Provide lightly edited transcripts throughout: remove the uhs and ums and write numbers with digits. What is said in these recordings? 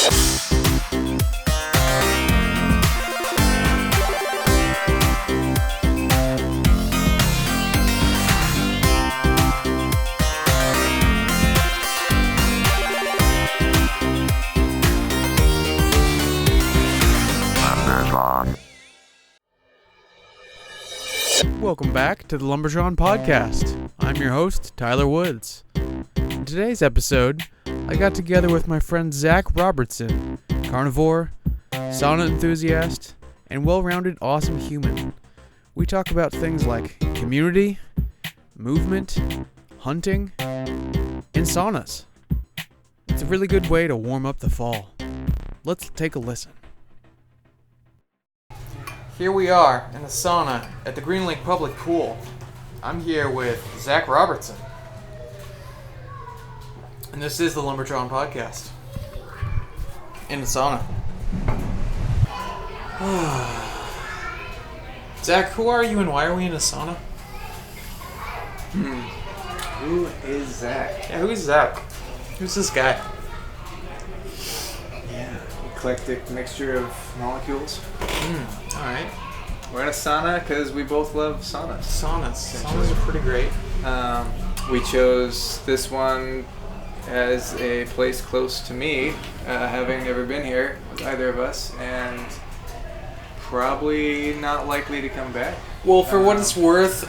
Welcome back to the Lumbertron podcast. I'm your host, Tyler Woods. In today's episode, I got together with my friend Zack Robertson, carnivore, sauna enthusiast, and well-rounded awesome human. We talk about things like community, movement, hunting, and saunas. It's a really good way to warm up the fall. Let's take a listen. Here we are in the sauna at the Green Lake Public Pool. I'm here with Zack Robertson. And this is the Lumbertron podcast. In the sauna. Zack, who are you and why are we in a sauna? Who is Zack? Yeah, who is Zack? Who's this guy? Yeah, eclectic mixture of molecules. Alright. We're in a sauna because we both love saunas. Saunas are pretty great. We chose this one as a place close to me, having never been here with either of us, and probably not likely to come back. Well, for what it's worth,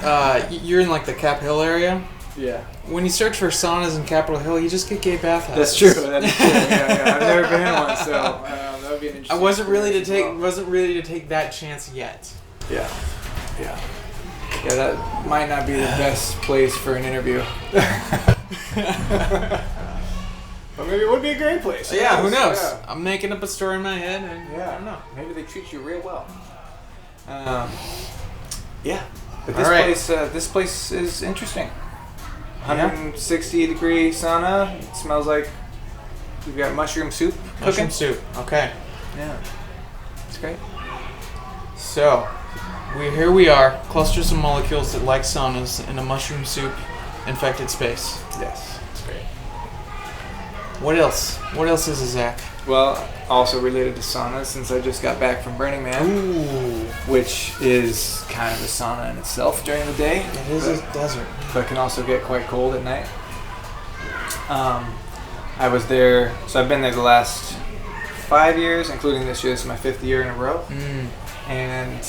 you're in like the Cap Hill area. Yeah. When you search for saunas in Capitol Hill, you just get gay bathhouses. That's true. Yeah. I've never been in one, so that would be an interesting. I wasn't ready to take that chance yet. Yeah, that might not be the best place for an interview. But maybe it would be a great place. Yeah, who knows? Yeah. I'm making up a story in my head, and I don't know. Maybe they treat you real well. But this place is interesting. 160 degree sauna. It smells like we've got mushroom soup cooking. Mushroom soup. Okay. Yeah, it's great. So, here we are, clusters of molecules that like saunas in a mushroom soup infected space. Yes, it's great. What else? What else is a Zack? Well, also related to saunas, since I just got back from Burning Man. Ooh. Which is kind of a sauna in itself during the day. It is a desert. But can also get quite cold at night. I was there, so I've been there the last 5 years, including this year. This is my 5th year in a row. And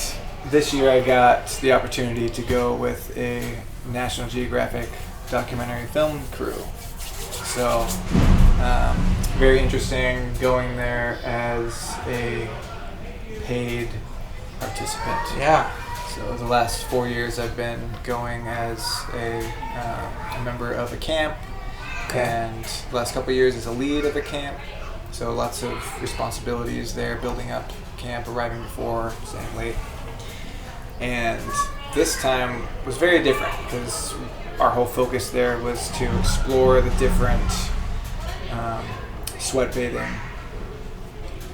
this year I got the opportunity to go with a National Geographic documentary film crew. So, very interesting going there as a paid participant. Yeah. So the last 4 years I've been going as a member of a camp, and the last couple of years as a lead of a camp. So lots of responsibilities there, building up camp, arriving before, staying late. And this time was very different because our whole focus there was to explore the different sweat bathing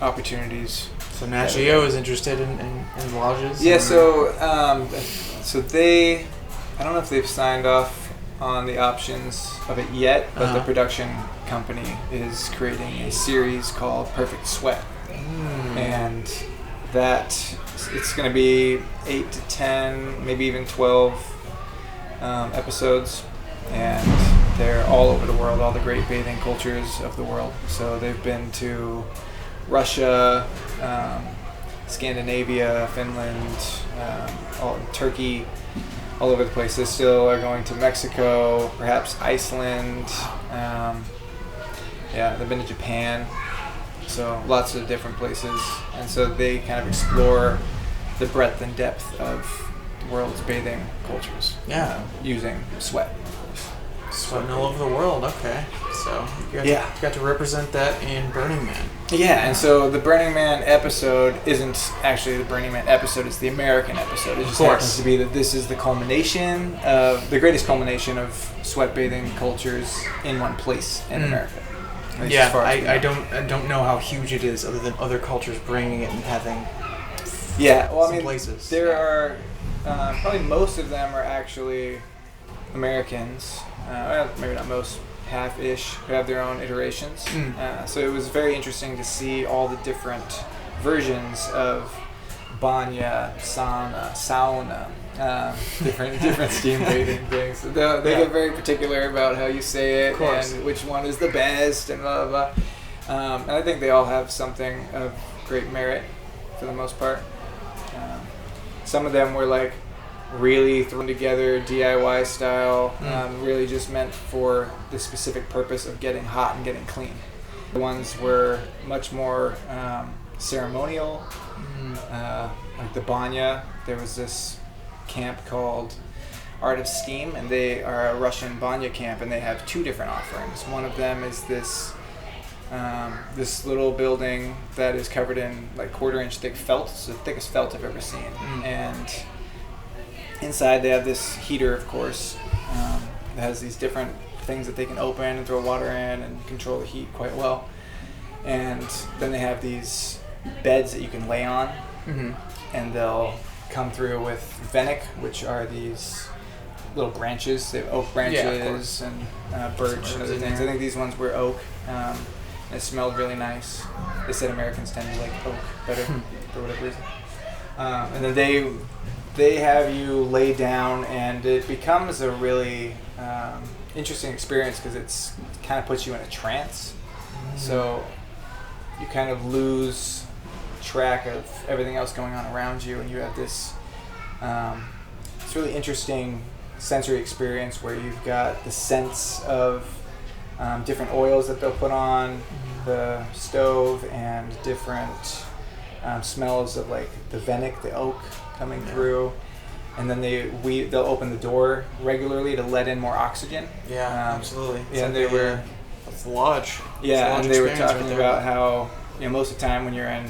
opportunities. So Nat Geo is interested in lodges? Yeah, so they, I don't know if they've signed off on the options of it yet, but the production company is creating a series called Perfect Sweat. And that, it's going to be 8 to 10, maybe even 12 episodes, and they're all over the world, all the great bathing cultures of the world. So they've been to Russia, Scandinavia, Finland, Turkey, all over the place. They still are going to Mexico, perhaps Iceland. They've been to Japan. So lots of different places. And so they kind of explore the breadth and depth of the world's bathing cultures. Yeah. Using sweat. Sweating all over the world, okay. So you got to represent that in Burning Man. Yeah, and so the Burning Man episode isn't actually the Burning Man episode, it's the American episode. It just happens to be that this is the culmination of, the greatest culmination of sweat bathing cultures in one place in America. Yeah, I don't know how huge it is other than other cultures bringing it and having places. There are, probably most of them are actually Americans. Maybe not most, half-ish who have their own iterations. So it was very interesting to see all the different versions of banya, sauna, different steam bathing things. They get very particular about how you say it and which one is the best and blah, blah, blah. And I think they all have something of great merit for the most part. Some of them were like really thrown together DIY style, really just meant for the specific purpose of getting hot and getting clean. The ones were much more ceremonial. Like the banya, there was this camp called Art of Steam, and they are a Russian banya camp, and they have two different offerings. One of them is this little building that is covered in like 1/4-inch thick felt. It's the thickest felt I've ever seen. And inside they have this heater, of course, that has these different things that they can open and throw water in and control the heat quite well. And then they have these beds that you can lay on, and they'll come through with Venic, which are these little branches. They have oak branches and birch and other things. I think these ones were oak. It smelled really nice. They said Americans tend to like oak better for whatever reason. And then they have you lay down, and it becomes a really interesting experience because it kind of puts you in a trance. So you kind of lose track of everything else going on around you, and you have this it's really interesting sensory experience where you've got the sense of different oils that they'll put on the stove and different smells of like the Venic, the oak coming through, and then they'll open the door regularly to let in more oxygen. Absolutely. Yeah, and they were it's a lodge. Yeah, and they were talking about how most of the time when you're in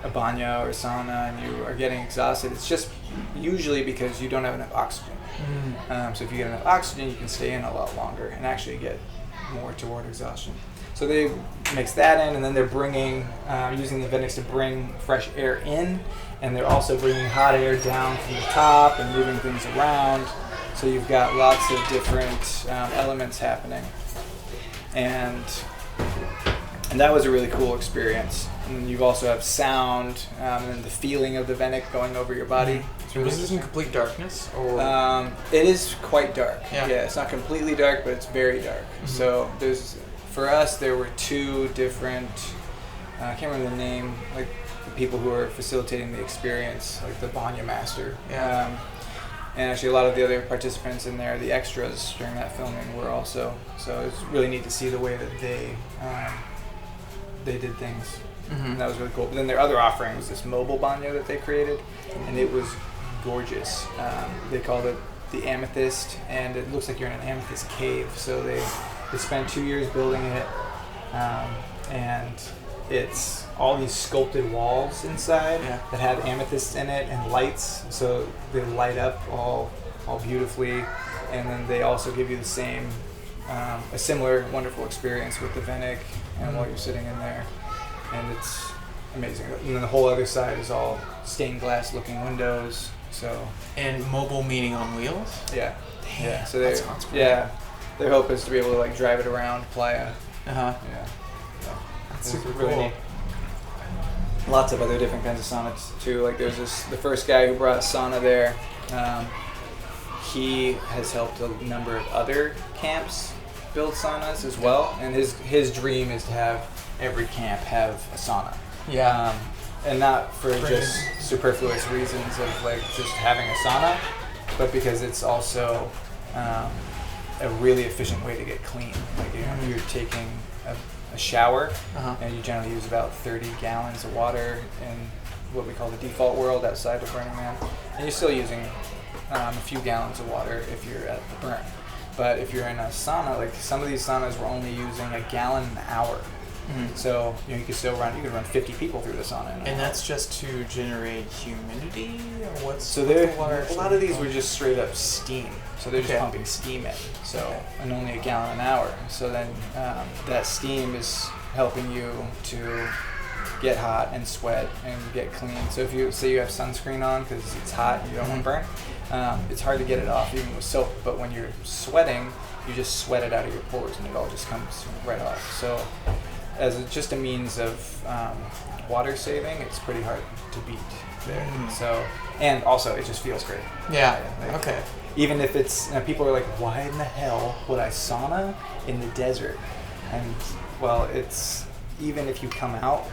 a banya or sauna and you are getting exhausted, it's just usually because you don't have enough oxygen. So if you get enough oxygen, you can stay in a lot longer and actually get more toward exhaustion. So they mix that in, and then they're bringing, using the Venics to bring fresh air in, and they're also bringing hot air down from the top and moving things around. So you've got lots of different elements happening. And that was a really cool experience. And then you also have sound and the feeling of the Venic going over your body. Was this in complete darkness? Or? It is quite dark. Yeah, it's not completely dark, but it's very dark. So for us, there were two different, I can't remember the name, like the people who were facilitating the experience, like the Banya Master. And actually a lot of the other participants in there, the extras during that filming were also, so it was really neat to see the way that they did things. And that was really cool. But then their other offering was this mobile banya that they created, and it was gorgeous. They called it the Amethyst, and it looks like you're in an amethyst cave. So they spent 2 years building it, and it's all these sculpted walls inside that have amethysts in it and lights, so they light up all beautifully. And then they also give you the same, a similar wonderful experience with the Venic, and while you're sitting in there, and it's amazing. And then the whole other side is all stained glass looking windows. So and mobile meaning on wheels. Yeah. Damn, yeah. So that sounds great. Their hope is to be able to like drive it around Playa. Yeah. So That's super really cool. neat. Lots of other different kinds of saunas too. Like there's the first guy who brought sauna there. He has helped a number of other camps build saunas as well, and his dream is to have every camp have a sauna. And not for just superfluous reasons of like just having a sauna, but because it's also a really efficient way to get clean. Like you're taking a shower, and you generally use about 30 gallons of water in what we call the default world outside of Burning Man, and you're still using a few gallons of water if you're at the burn. But if you're in a sauna, like some of these saunas were only using a gallon an hour. So you could still run 50 people through the sauna. And that's just to generate humidity, or what's? So a lot of these were just straight up steam. So they're just pumping steam in. So and only a gallon an hour. So then that steam is helping you to get hot and sweat and get clean. So if you say you have sunscreen on because it's hot and you don't want to burn, it's hard to get it off even with soap. But when you're sweating, you just sweat it out of your pores and it all just comes right off. So as just a means of water saving, it's pretty hard to beat there. So, and also it just feels great. Yeah. Like, Okay. Even if it's, people are like, why in the hell would I sauna in the desert? And well, it's, even if you come out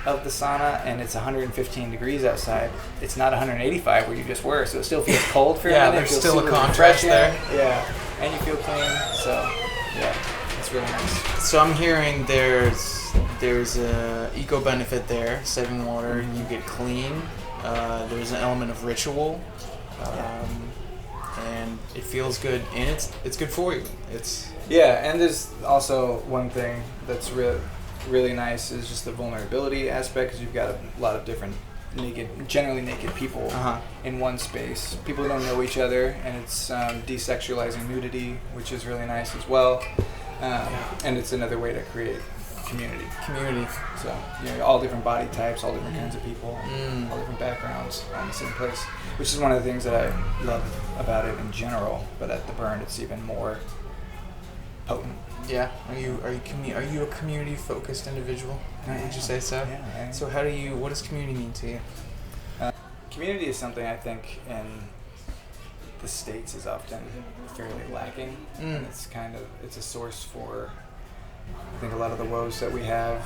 of the sauna and it's 115 degrees outside, it's not 185 where you just were, so it still feels cold for a minute. There's still a contrast there. Yeah, and you feel clean, so yeah, it's really nice. So I'm hearing there's a eco benefit there, saving water. You get clean. There's an element of ritual, and it feels good, and it's good for you. Yeah, and there's also one thing that's really nice is just the vulnerability aspect, because you've got a lot of different generally naked people in one space. People don't know each other, and it's desexualizing nudity, which is really nice as well. And it's another way to create community. So, all different body types, all different kinds of people, all different backgrounds all in the same place, which is one of the things that I love about it in general, but at the Burn it's even more potent. Yeah. Are you a community focused individual? Would you say so? Yeah. So what does community mean to you? Community is something I think in the States is often fairly lacking. And it's a source for, I think, a lot of the woes that we have.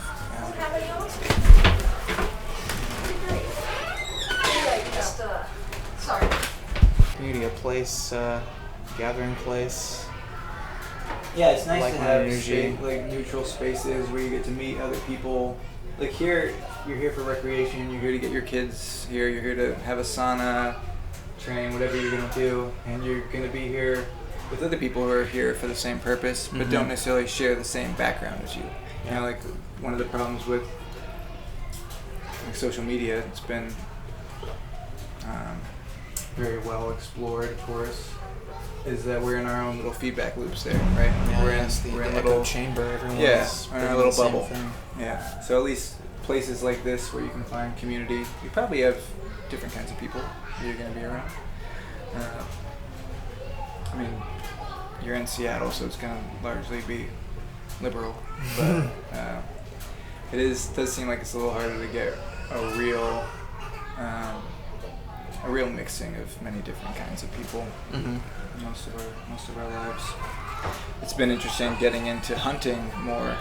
Sorry. Community, a place, gathering place. Yeah, it's nice Like to have energy. neutral spaces where you get to meet other people. Like here, you're here for recreation. You're here to get your kids here. You're here to have a sauna, train, whatever you're gonna do, and you're gonna be here with other people who are here for the same purpose, but don't necessarily share the same background as you. You know, like one of the problems with social media, it's been very well explored, of course, is that we're in our own little feedback loops there, right? Yeah, we're in the a echo little chamber. Everyone's we're in our doing little the same bubble. thing. Yeah. So at least places like this where you can find community, you probably have different kinds of people that you're going to be around. I mean, you're in Seattle, so it's going to largely be liberal, but does seem like it's a little harder to get a real mixing of many different kinds of people. Most of our lives. It's been interesting getting into hunting more,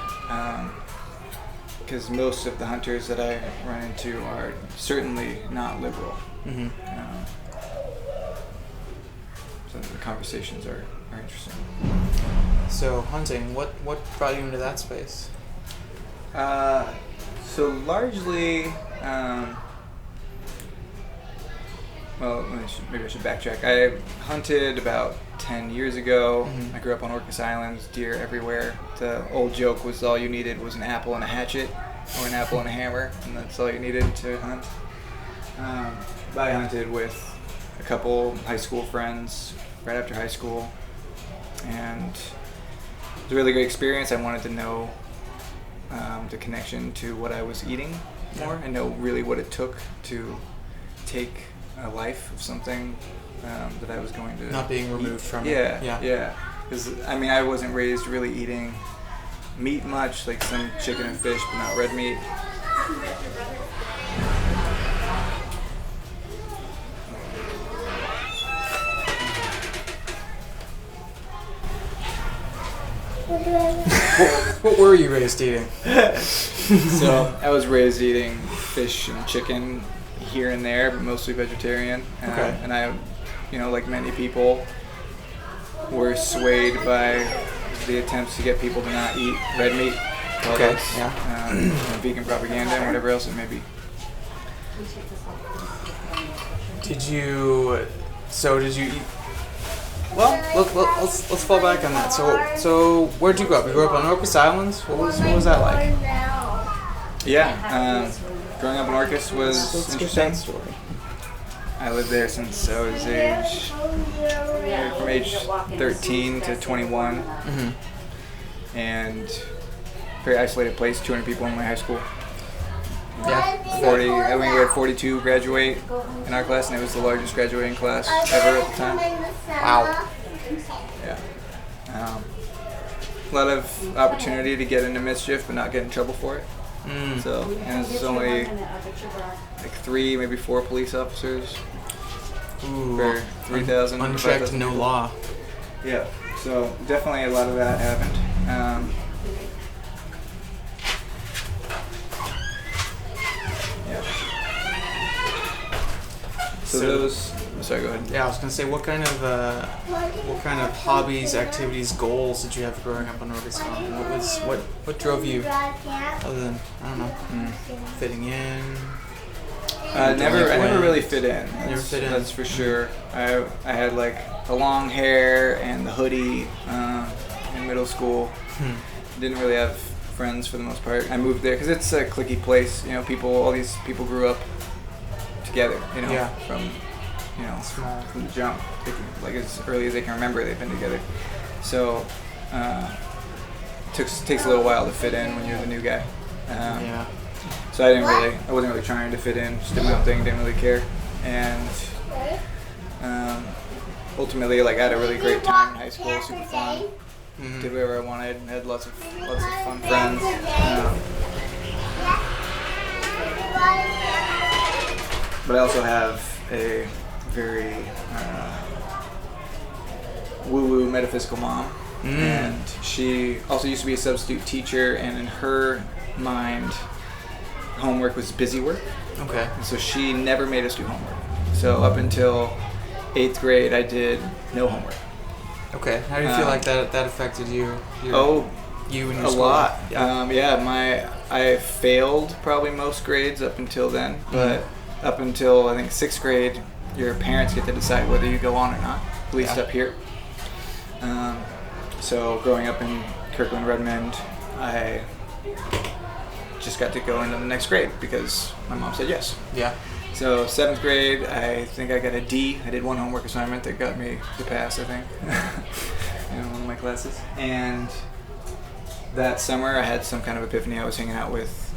because most of the hunters that I run into are certainly not liberal. So the conversations are interesting. So hunting, what brought you into that space? So largely, well, maybe I should backtrack. I hunted about 10 years ago. I grew up on Orcas Islands, deer everywhere. The old joke was all you needed was an apple and a hatchet, or an apple and a hammer, and that's all you needed to hunt. I hunted with a couple high school friends right after high school, and it was a really great experience. I wanted to know the connection to what I was eating more, and know really what it took to take a life of something that I was going to Not being removed eat. from it. Yeah. Because I wasn't raised really eating meat much, like some chicken and fish, but not red meat. What were you raised eating? So I was raised eating fish and chicken here and there, but mostly vegetarian. Okay. And I, like many people, were swayed by the attempts to get people to not eat red meat. Okay. Vegan propaganda and whatever else it may be. Did you eat? Well, let's fall back on that. So where'd you grow up? You grew up on Orcas Islands. What was that like? Yeah, growing up in Orcas was interesting. Story. I lived there since I was from age 13 to 21, and very isolated place. 200 people in my high school. Yeah. 40. I think we had 42 graduate in our class, and it was the largest graduating class ever at the time. Wow. Yeah. A lot of opportunity to get into mischief, but not get in trouble for it. So, and there's only like 3, maybe 4 police officers for 3,000. Unchecked, no law. Yeah. So definitely a lot of that happened. Yeah. So those. Sorry, go ahead. Yeah, I was gonna say, what kind of hobbies, activities, goals did you have growing up on Robertson? What drove you, other than, I don't know, fitting in? I never really fit in. Never fit in. That's for sure. I had like the long hair and the hoodie in middle school. Didn't really have friends for the most part. I moved there because it's a cliquey place. You know, all these people grew up together. You know, from the jump, like as early as they can remember, they've been together. So takes a little while to fit in when you're the new guy. So I wasn't really trying to fit in. Just did my own thing, didn't really care, and ultimately, like, I had a really great time in high school, super fun. Did whatever I wanted, had lots of fun friends. But I also have a very woo-woo metaphysical mom, and she also used to be a substitute teacher, and in her mind, homework was busy work. Okay. And so she never made us do homework. So up until 8th grade, I did no homework. Okay. How do you feel like that affected you? You and your a school? lot. I failed probably most grades up until then, but up until I think 6th grade, your parents get to decide whether you go on or not, at least up here. So growing up in Kirkland, Redmond, I just got to go into the next grade because my mom said yes. Yeah. So 7th grade, I think I got a D. I did one homework assignment that got me to pass, I think, in one of my classes. And that summer, I had some kind of epiphany. I was hanging out with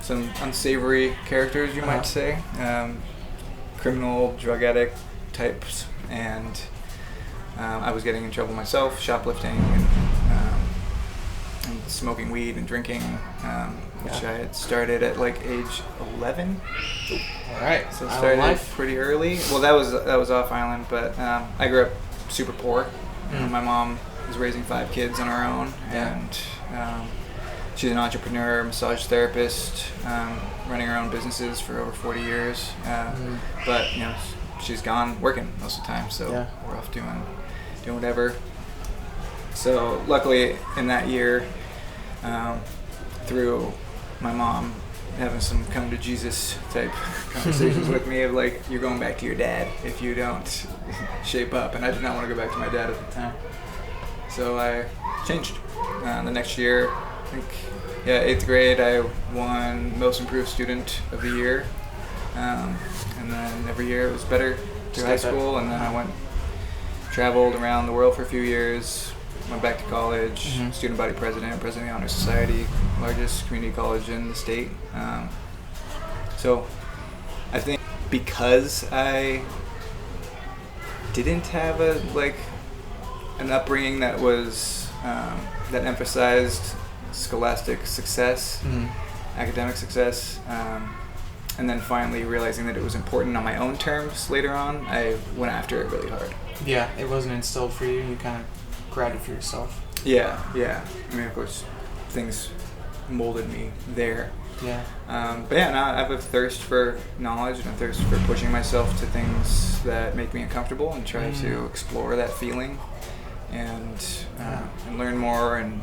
some unsavory characters, you might say, criminal, drug addict types, and I was getting in trouble myself, shoplifting and smoking weed and drinking, which I had started at like age 11. All right. So it started pretty early. Well, that was off island, but I grew up super poor. My mom was raising 5 kids on her own, and she's an entrepreneur, massage therapist, running her own businesses for over 40 years. But you know, she's gone working most of the time, so we're off doing whatever. So luckily, in that year, through my mom having some come to Jesus type conversations with me of like, you're going back to your dad if you don't shape up, and I did not want to go back to my dad at the time. So I changed. The next year, I think, 8th grade, I won Most Improved Student of the Year. And then every year it was better through high school, and then I traveled around the world for a few years, went back to college, student body president of the Honor Society, largest community college in the state. So I think because I didn't have an upbringing that was that emphasized scholastic success, academic success, and then finally realizing that it was important on my own terms later on, I went after it really hard. Yeah, it wasn't instilled for you. You kind of grabbed it for yourself. Yeah. I mean, of course, things molded me there. Yeah. But yeah, now I have a thirst for knowledge and a thirst for pushing myself to things that make me uncomfortable and try to explore that feeling and learn more and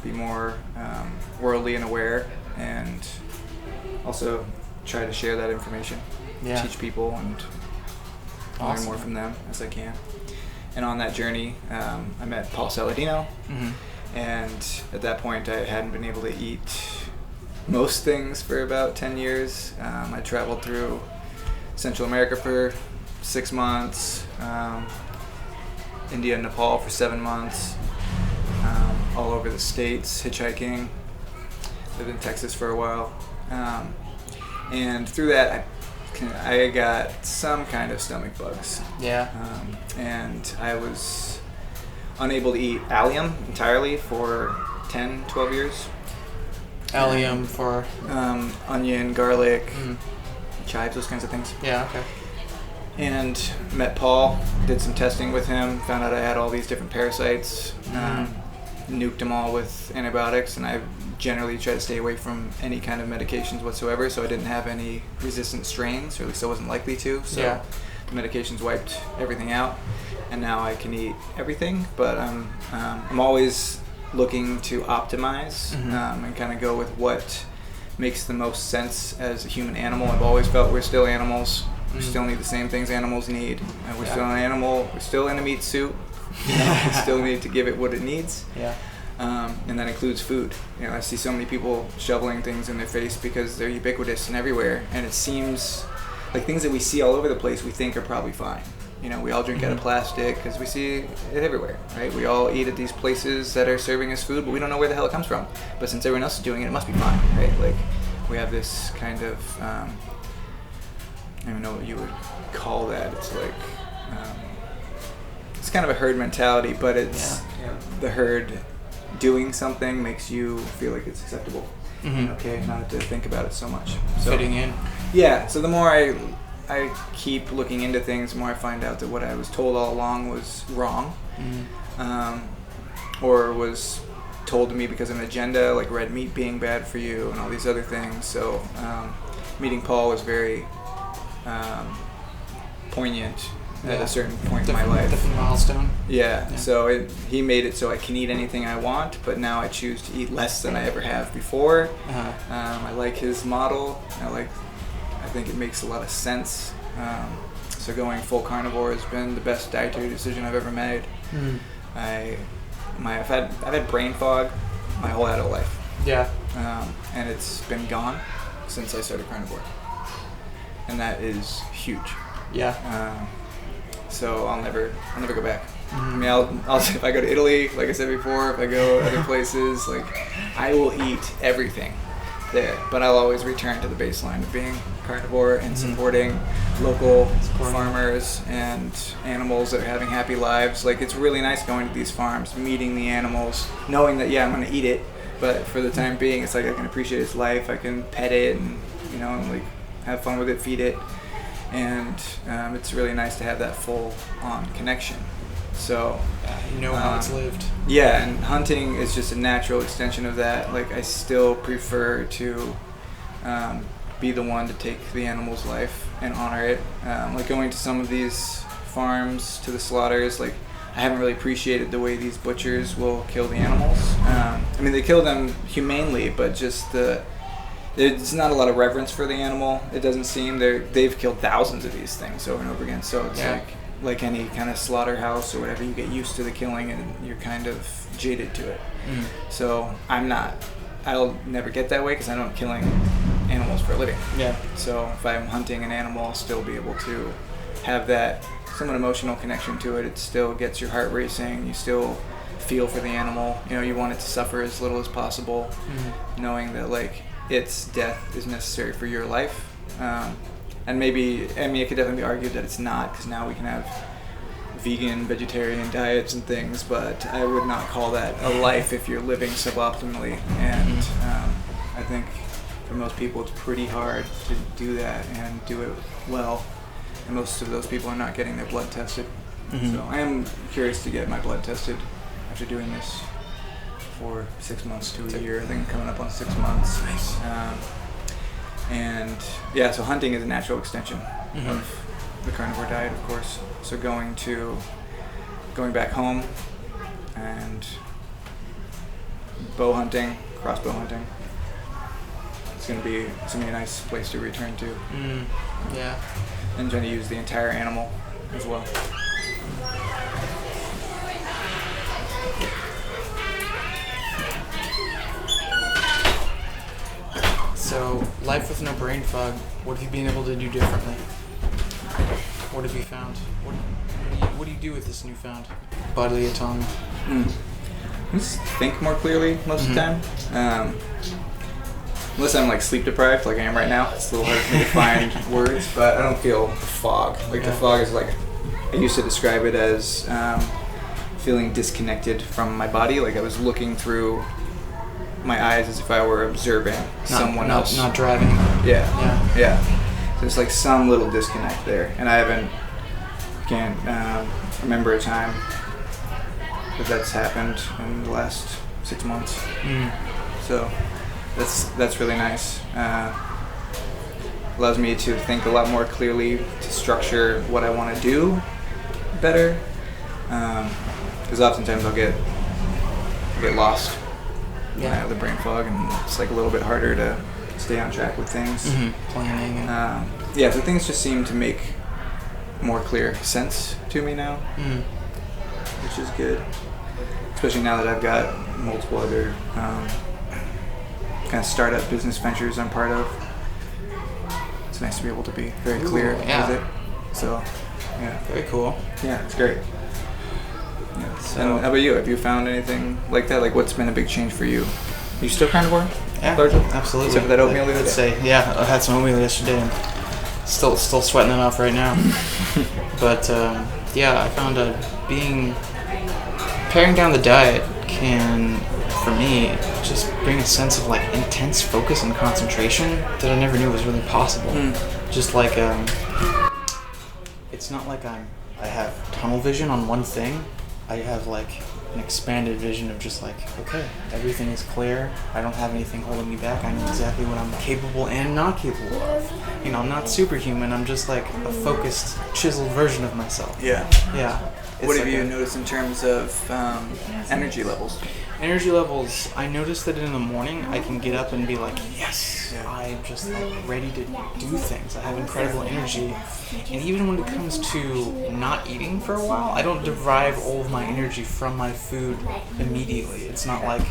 be more worldly and aware, and also try to share that information, teach people, and learn more from them as I can. And on that journey, I met Paul Saladino, and at that point I hadn't been able to eat most things for about 10 years. I traveled through Central America for 6 months, India and Nepal for 7 months, all over the States, hitchhiking, lived in Texas for a while. And through that, I got some kind of stomach bugs. Yeah. And I was unable to eat allium entirely for 10, 12 years. Allium for? Onion, garlic, chives, those kinds of things. Yeah, okay. And met Paul, did some testing with him, found out I had all these different parasites, nuked them all with antibiotics, and I generally try to stay away from any kind of medications whatsoever, so I didn't have any resistant strains, or at least I wasn't likely to, so the medications wiped everything out, and now I can eat everything, but I'm always looking to optimize and kind of go with what makes the most sense as a human animal. I've always felt we're still animals. We still need the same things animals need. We're still an animal. We're still in a meat suit. We still need to give it what it needs. Yeah. And that includes food. I see so many people shoveling things in their face because they're ubiquitous and everywhere. And it seems like things that we see all over the place we think are probably fine. We all drink out of plastic because we see it everywhere, right? We all eat at these places that are serving us food, but we don't know where the hell it comes from. But since everyone else is doing it, it must be fine, right? Like, we have this kind of... I don't even know what you would call that. It's like, it's kind of a herd mentality, but it's the herd doing something makes you feel like it's acceptable. Okay, not to think about it so much. So, fitting in. Yeah, so the more I keep looking into things, the more I find out that what I was told all along was wrong, or was told to me because of an agenda, like red meat being bad for you and all these other things. So meeting Paul was very... poignant at a certain point in my life. Different milestone. Yeah. So he made it so I can eat anything I want, but now I choose to eat less than I ever have before. I like his model. I think it makes a lot of sense. So going full carnivore has been the best dietary decision I've ever made. I've had brain fog my whole adult life. Yeah. And it's been gone since I started carnivore. And that is huge. Yeah. So I'll never go back. I mean, I'll if I go to Italy, like I said before, if I go other places, like I will eat everything there, but I'll always return to the baseline of being carnivore and supporting local farmers and animals that are having happy lives. Like, it's really nice going to these farms, meeting the animals, knowing that I'm going to eat it, but for the time being, it's like I can appreciate its life. I can pet it and and like have fun with it, feed it, and it's really nice to have that full-on connection. So how it's lived. Yeah, and hunting is just a natural extension of that. Like, I still prefer to be the one to take the animal's life and honor it. Like, going to some of these farms, to the slaughters, like, I haven't really appreciated the way these butchers will kill the animals. I mean, they kill them humanely, but just there's not a lot of reverence for the animal. It doesn't seem. They've killed thousands of these things over and over again. So it's like any kind of slaughterhouse or whatever, you get used to the killing and you're kind of jaded to it. So I'll never get that way because I know I'm killing animals for a living. Yeah. So if I'm hunting an animal, I'll still be able to have that somewhat emotional connection to it. It still gets your heart racing. You still feel for the animal. You want it to suffer as little as possible, knowing that its death is necessary for your life. And maybe, it could definitely be argued that it's not, because now we can have vegan, vegetarian diets and things, but I would not call that a life if you're living suboptimally. And I think for most people it's pretty hard to do that and do it well. And most of those people are not getting their blood tested. So I am curious to get my blood tested after doing this for 6 months to a year. I think I'm coming up on 6 months. Nice. And so hunting is a natural extension of the carnivore diet, of course. So going back home and bow hunting, crossbow hunting, it's gonna be a nice place to return to. Yeah. And trying to use the entire animal as well. So, life with no brain fog, what have you been able to do differently? What have you found? What do you do with this newfound bodily autonomy? I just think more clearly most of the time. unless I'm like sleep deprived, like I am right now, it's a little hard for me to find words. But I don't feel the fog. Like the fog is like, I used to describe it as feeling disconnected from my body. Like I was looking through my eyes as if I were observing someone else. Not driving. Yeah. So there's like some little disconnect there, and I can't remember a time that's happened in the last 6 months. So that's really nice. Allows me to think a lot more clearly, to structure what I want to do better. Because oftentimes I'll get lost when I have the brain fog, and it's like a little bit harder to stay on track with things. Planning. So things just seem to make more clear sense to me now, which is good. Especially now that I've got multiple other kind of startup business ventures I'm part of. It's nice to be able to be very clear with it. So, yeah. Very cool. Yeah, it's great. Yeah. So, and how about you? Have you found anything like that? Like, what's been a big change for you? Are you still carnivore? Yeah, largely? absolutely. Except for that oatmeal the other day? Say, yeah, I had some oatmeal yesterday and still sweating it off right now. But, I found paring down the diet can, for me, just bring a sense of like intense focus and concentration that I never knew was really possible. Just like it's not like I have tunnel vision on one thing. I have like an expanded vision of just like, okay, everything is clear. I don't have anything holding me back. I know exactly what I'm capable and not capable of. I'm not superhuman. I'm just like a focused, chiseled version of myself. Yeah. What have you noticed in terms of energy levels? Energy levels, I noticed that in the morning I can get up and be like, yes, I'm just like ready to do things. I have incredible energy. And even when it comes to not eating for a while, I don't derive all of my energy from my food immediately. It's not like,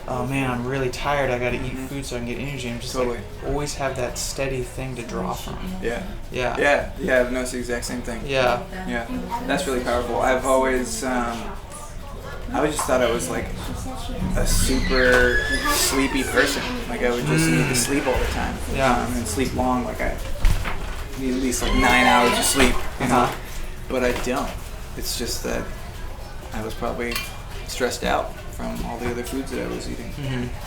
oh man, I'm really tired, I gotta eat food so I can get energy. I'm just like, always have that steady thing to draw from. Yeah, I've noticed the exact same thing. Yeah, that's really powerful. I've always, I always just thought I was like a super sleepy person. Like I would just need to sleep all the time. And sleep long. Like I need at least like 9 hours of sleep, But I don't. It's just that I was probably stressed out from all the other foods that I was eating.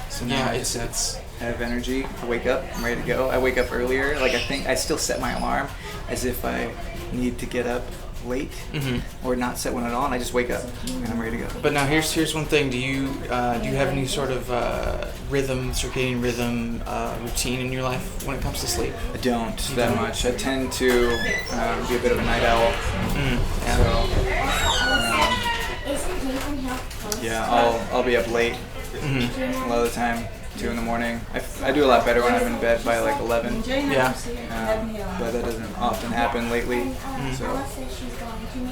So now I just have energy. I wake up, I'm ready to go. I wake up earlier. Like I think I still set my alarm as if I need to get up late or not set one at all, and I just wake up and I'm ready to go. But now here's one thing. Do you have any sort of circadian rhythm routine in your life when it comes to sleep? I don't that much. I tend to be a bit of a night owl. I'll be up late a lot of the time. 2 in the morning. I do a lot better when I'm in bed by like 11. But that doesn't often happen lately.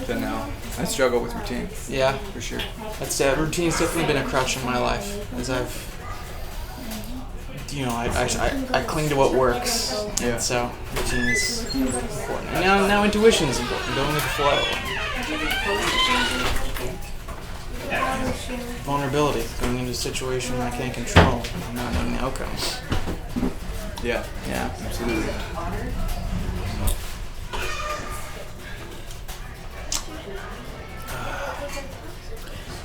But no, I struggle with routine. Yeah, for sure. That's routine's definitely been a crutch in my life, as I've, I cling to what works. Yeah. So routine is important. And now intuition is important. Going with the flow. Vulnerability, going into a situation I can't control, and not knowing the outcomes. Yeah, absolutely.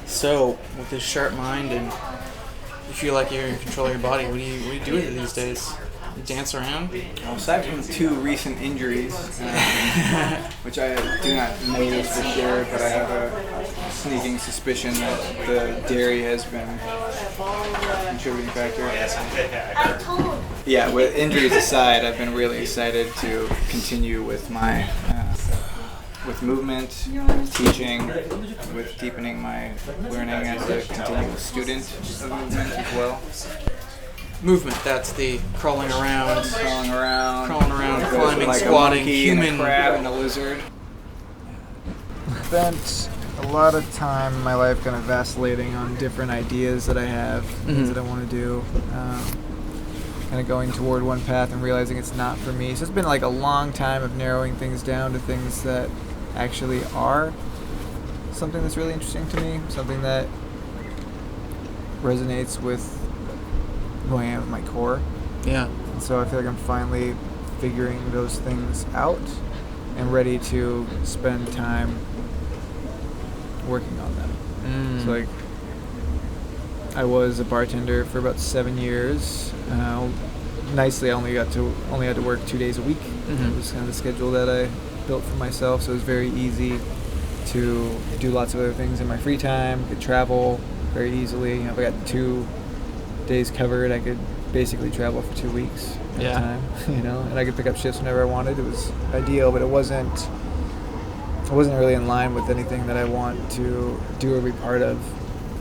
So, with this sharp mind and you feel like you're in control of your body, what do you do with it these days? You dance around? Aside from 2 recent injuries, which I do not know for sure, but I have a sneaking suspicion that the dairy has been a contributing factor. Yeah, with injuries aside, I've been really excited to continue with my with movement, teaching, with deepening my learning as a continual student of movement as well. Movement, that's the crawling around, climbing, like squatting, a monkey human, and a crab and a lizard. Spent a lot of time in my life kind of vacillating on different ideas that I have, things that I want to do. Kind of going toward one path and realizing it's not for me. So it's been like a long time of narrowing things down to things that actually are something that's really interesting to me, something that resonates with who I am at my core. Yeah. And so I feel like I'm finally figuring those things out and ready to spend time working on them. So like, I was a bartender for about 7 years. Nicely, I only had to work 2 days a week. It was kind of the schedule that I built for myself, so it was very easy to do lots of other things in my free time. Could travel very easily. If I got 2 days covered, I could basically travel for 2 weeks at a time. And I could pick up shifts whenever I wanted. It was ideal, but it wasn't really in line with anything that I want to do or be part of.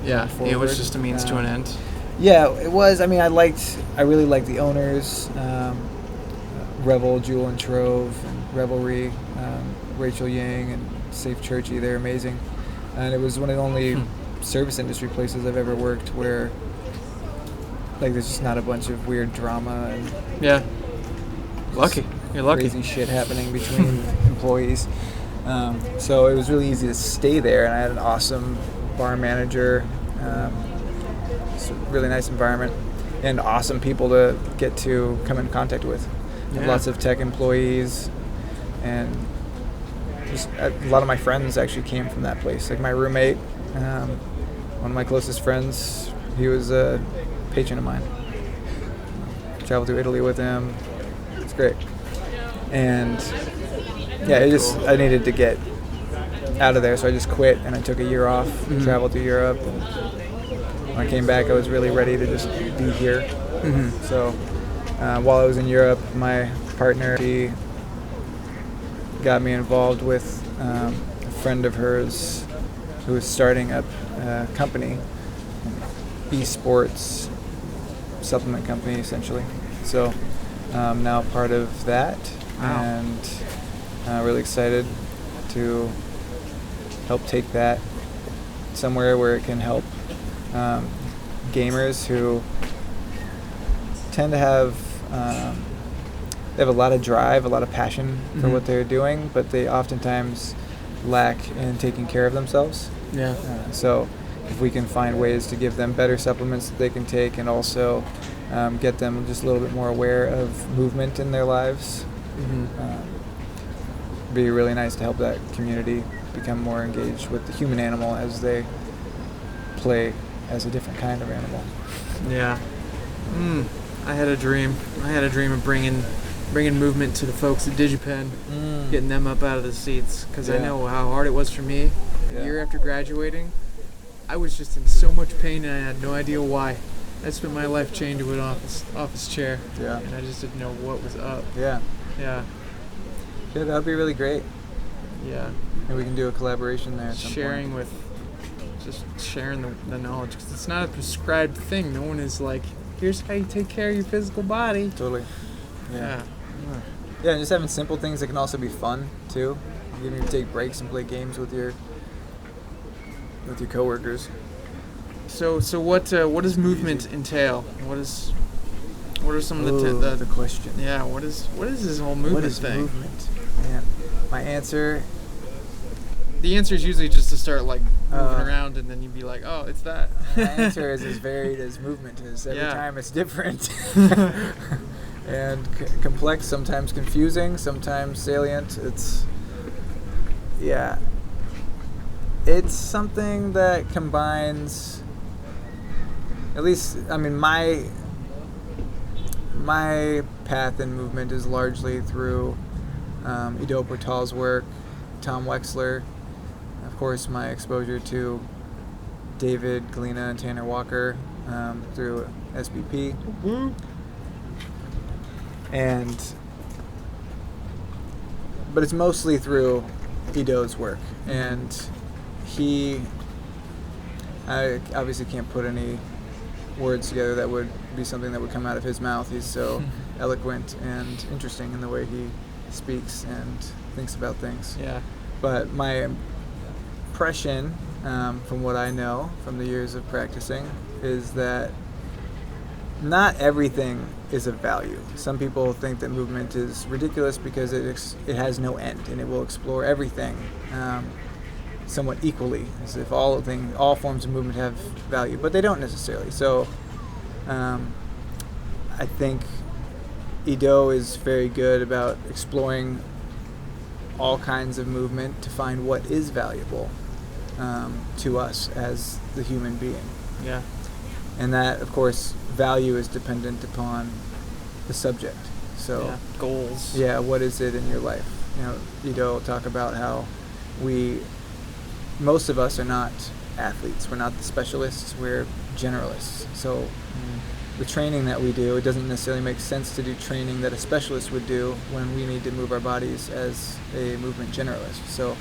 Yeah, it was just a means to an end. Yeah, it was. I mean, I really liked the owners, Revel, Jewel and Trove, and Revelry, Rachel Yang, and Safe Churchy. They're amazing. And it was one of the only service industry places I've ever worked where, like, there's just not a bunch of weird drama and you're lucky. Crazy shit happening between employees. So it was really easy to stay there, and I had an awesome bar manager. It's a really nice environment and awesome people to get to come in contact with. Lots of tech employees, and just a lot of my friends actually came from that place. Like my roommate, one of my closest friends, he was a patron of mine. Traveled to Italy with him. It's great. And I needed to get out of there, so I just quit and I took a year off, traveled to Europe, and when I came back I was really ready to just be here. So while I was in Europe, my partner, she got me involved with a friend of hers who was starting up a company, esports supplement company essentially. So I'm now part of that. Wow. And really excited to help take that somewhere where it can help gamers who tend to have they have a lot of drive, a lot of passion for what they're doing, but they oftentimes lack in taking care of themselves. So if we can find ways to give them better supplements that they can take and also get them just a little bit more aware of movement in their lives, it'd be really nice to help that community become more engaged with the human animal as they play as a different kind of animal. I had a dream of bringing movement to the folks at DigiPen, getting them up out of the seats, because I know how hard it was for me. A year after graduating, I was just in so much pain and I had no idea why. I spent my life chained to an office chair, and I just didn't know what was up. Yeah, that'd be really great. And we can do a collaboration there at some point. Sharing the knowledge, because it's not a prescribed thing. No one is like, here's how you take care of your physical body. Totally. Yeah, and just having simple things that can also be fun too. You can take breaks and play games with your coworkers. So what does movement entail? What are some of the question? Yeah, what is this whole movement thing? Movement? Man, my answer. The answer is usually just to start like moving around, and then you'd be like, oh, it's that. My answer is as varied as movement is. Every time it's different. And complex, sometimes confusing, sometimes salient. It's something that combines, at least, I mean, my path in movement is largely through Ido Portal's work, Tom Wexler, of course my exposure to David Galena and Tanner Walker through SBP. But it's mostly through Ido's work, and I obviously can't put any words together that would be something that would come out of his mouth. He's so eloquent and interesting in the way he speaks and thinks about things. But my impression, from what I know from the years of practicing, is that not everything is of value. Some people think that movement is ridiculous because it has no end and it will explore everything somewhat equally, as if all forms of movement have value, but they don't necessarily. So I think Ido is very good about exploring all kinds of movement to find what is valuable to us as the human being. Yeah. And that, of course, value is dependent upon the subject. So goals. Yeah, what is it in your life? Ido will talk about how most of us are not athletes. We're not the specialists. We're generalists. So the training that we do, it doesn't necessarily make sense to do training that a specialist would do when we need to move our bodies as a movement generalist. So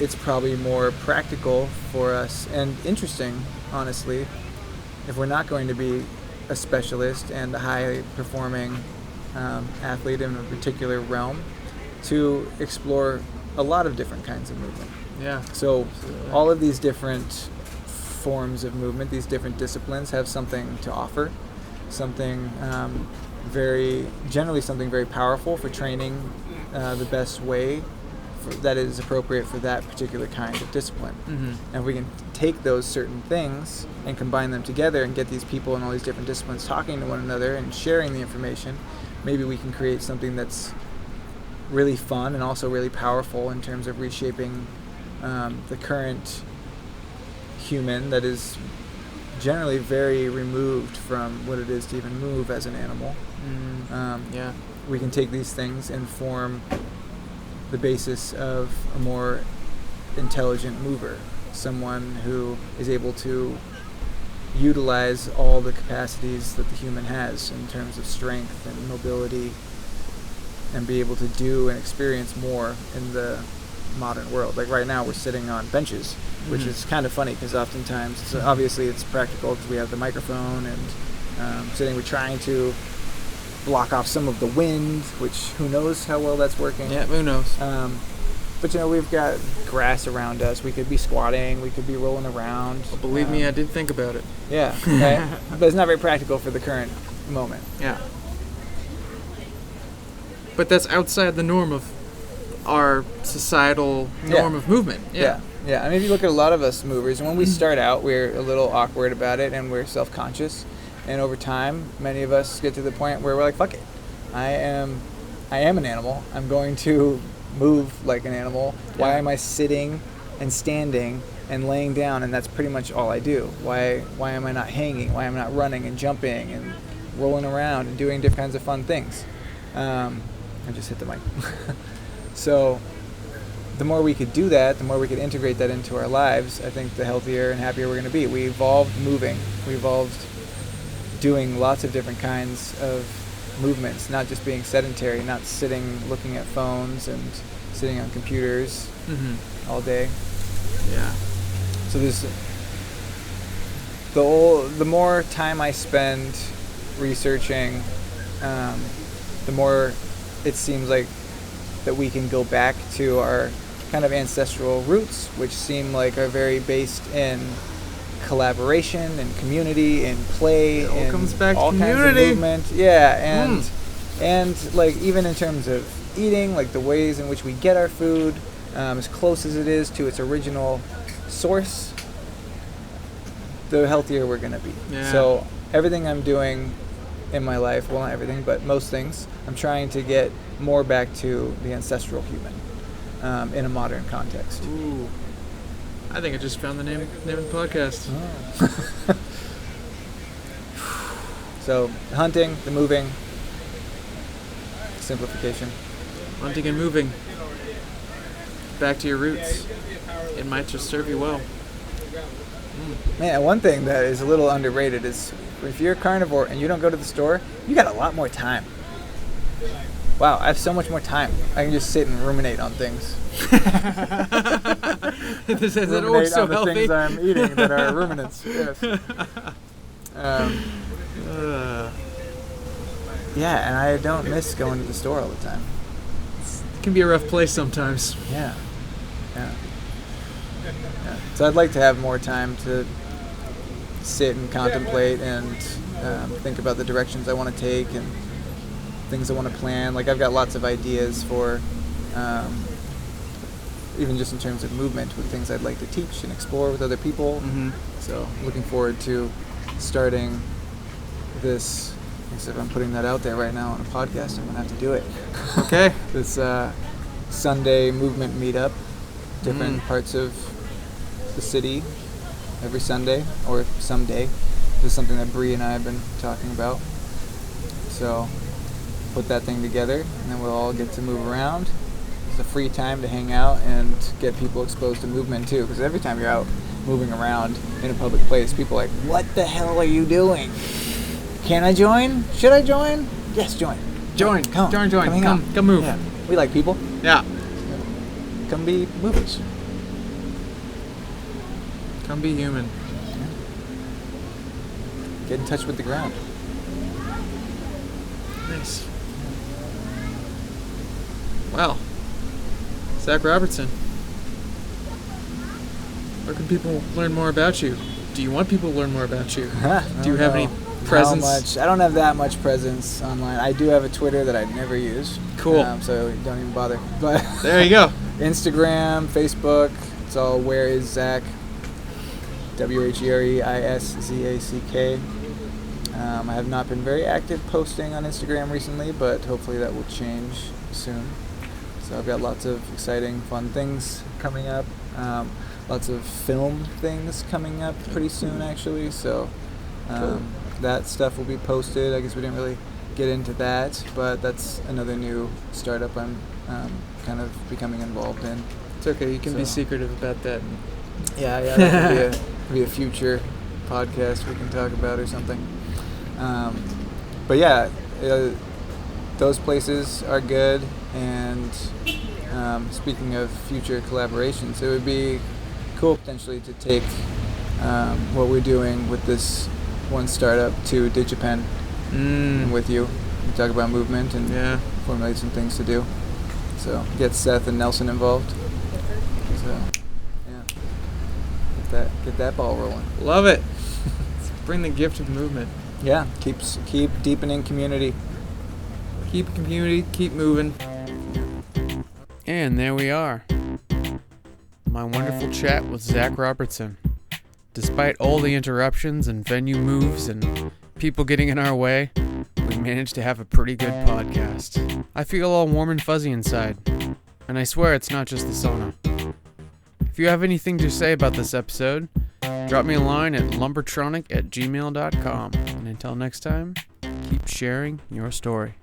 it's probably more practical for us and interesting, honestly, if we're not going to be a specialist and a high-performing athlete in a particular realm, to explore a lot of different kinds of movement. Yeah. So all of these different forms of movement, these different disciplines have something to offer, something generally something very powerful for training the best way that is appropriate for that particular kind of discipline. Mm-hmm. And if we can take those certain things and combine them together and get these people in all these different disciplines talking to one another and sharing the information, maybe we can create something that's really fun and also really powerful in terms of reshaping the current human that is generally very removed from what it is to even move as an animal. We can take these things and form the basis of a more intelligent mover, someone who is able to utilize all the capacities that the human has in terms of strength and mobility, and be able to do and experience more in the modern world. Like right now we're sitting on benches, which is kind of funny because oftentimes obviously it's practical because we have the microphone and we're trying to block off some of the wind, which who knows how well that's working. Yeah, who knows. But we've got grass around us. We could be squatting, we could be rolling around. Well, believe me, I did think about it. Yeah, okay. But it's not very practical for the current moment. Yeah. But that's outside the norm of our societal norm of movement. Yeah. I mean, if you look at a lot of us movers, when we start out, we're a little awkward about it and we're self-conscious. And over time, many of us get to the point where we're like, fuck it. I am an animal. I'm going to move like an animal. Why am I sitting and standing and laying down, and that's pretty much all I do? Why am I not hanging? Why am I not running and jumping and rolling around and doing different kinds of fun things? I just hit the mic. So the more we could do that, the more we could integrate that into our lives, I think the healthier and happier we're going to be. We evolved moving. We evolved doing lots of different kinds of movements, not just being sedentary, not sitting looking at phones and sitting on computers all day. Yeah. So there's the more time I spend researching, the more it seems like that we can go back to our kind of ancestral roots, which seem like are very based in collaboration and community and play. It all and comes back all to kinds community. of movement. Yeah, and like even in terms of eating, like the ways in which we get our food, as close as it is to its original source, the healthier we're going to be. Yeah. So everything I'm doing in my life, well, not everything, but most things, I'm trying to get more back to the ancestral human in a modern context. Ooh. I think I just found the name of the podcast. Oh. So hunting, the moving, simplification. Hunting and moving. Back to your roots. It might just serve you well. Man, one thing that is a little underrated is if you're a carnivore and you don't go to the store, you got a lot more time. Wow, I have so much more time. I can just sit and ruminate on things. Is that Ruminate always so on the healthy? things I'm eating that are ruminants. Yes. Yeah, and I don't miss going to the store all the time. It can be a rough place sometimes. Yeah. So I'd like to have more time to sit and contemplate and think about the directions I want to take and things I want to plan. Like I've got lots of ideas for even just in terms of movement with things I'd like to teach and explore with other people. So looking forward to starting this guess if I'm putting that out there right now on a podcast, I'm going to have to do it. Okay. This Sunday movement meetup, different parts of the city every Sunday or someday. This is something that Bree and I have been talking about. So put that thing together, and then we'll all get to move around. It's a free time to hang out and get people exposed to movement too, because every time you're out moving around in a public place, people are like, what the hell are you doing? Can I join? Should I join? Yes, join. Join. Come. Join. Come move. Yeah. We like people. Yeah. Come be movers. Come be human. Get in touch with the ground. Nice. Well, Zack Robertson, where can people learn more about you? Do you want people to learn more about you? Do you have any presence? I don't have that much presence online. I do have a Twitter that I never use. Cool. So don't even bother. But there you go. Instagram, Facebook, it's all Where Is Zack? WHEREISZACK. I have not been very active posting on Instagram recently, but hopefully that will change soon. So I've got lots of exciting, fun things coming up. Lots of film things coming up pretty soon, actually. So Cool. That stuff will be posted. I guess we didn't really get into that, but that's another new startup I'm kind of becoming involved in. It's okay. You can be secretive about that. Yeah, that could be a future podcast we can talk about or something. But yeah, those places are good. And speaking of future collaborations, it would be cool potentially to take what we're doing with this one startup to DigiPen with you. We talk about movement and formulate some things to do. So get Seth and Nelson involved. So get that ball rolling. Love it. Let's bring the gift of movement. Yeah, keep deepening community. Keep community, keep moving. And there we are. My wonderful chat with Zack Robertson. Despite all the interruptions and venue moves and people getting in our way, we managed to have a pretty good podcast. I feel all warm and fuzzy inside. And I swear it's not just the sauna. If you have anything to say about this episode, drop me a line at lumbertronic@gmail.com. And until next time, keep sharing your story.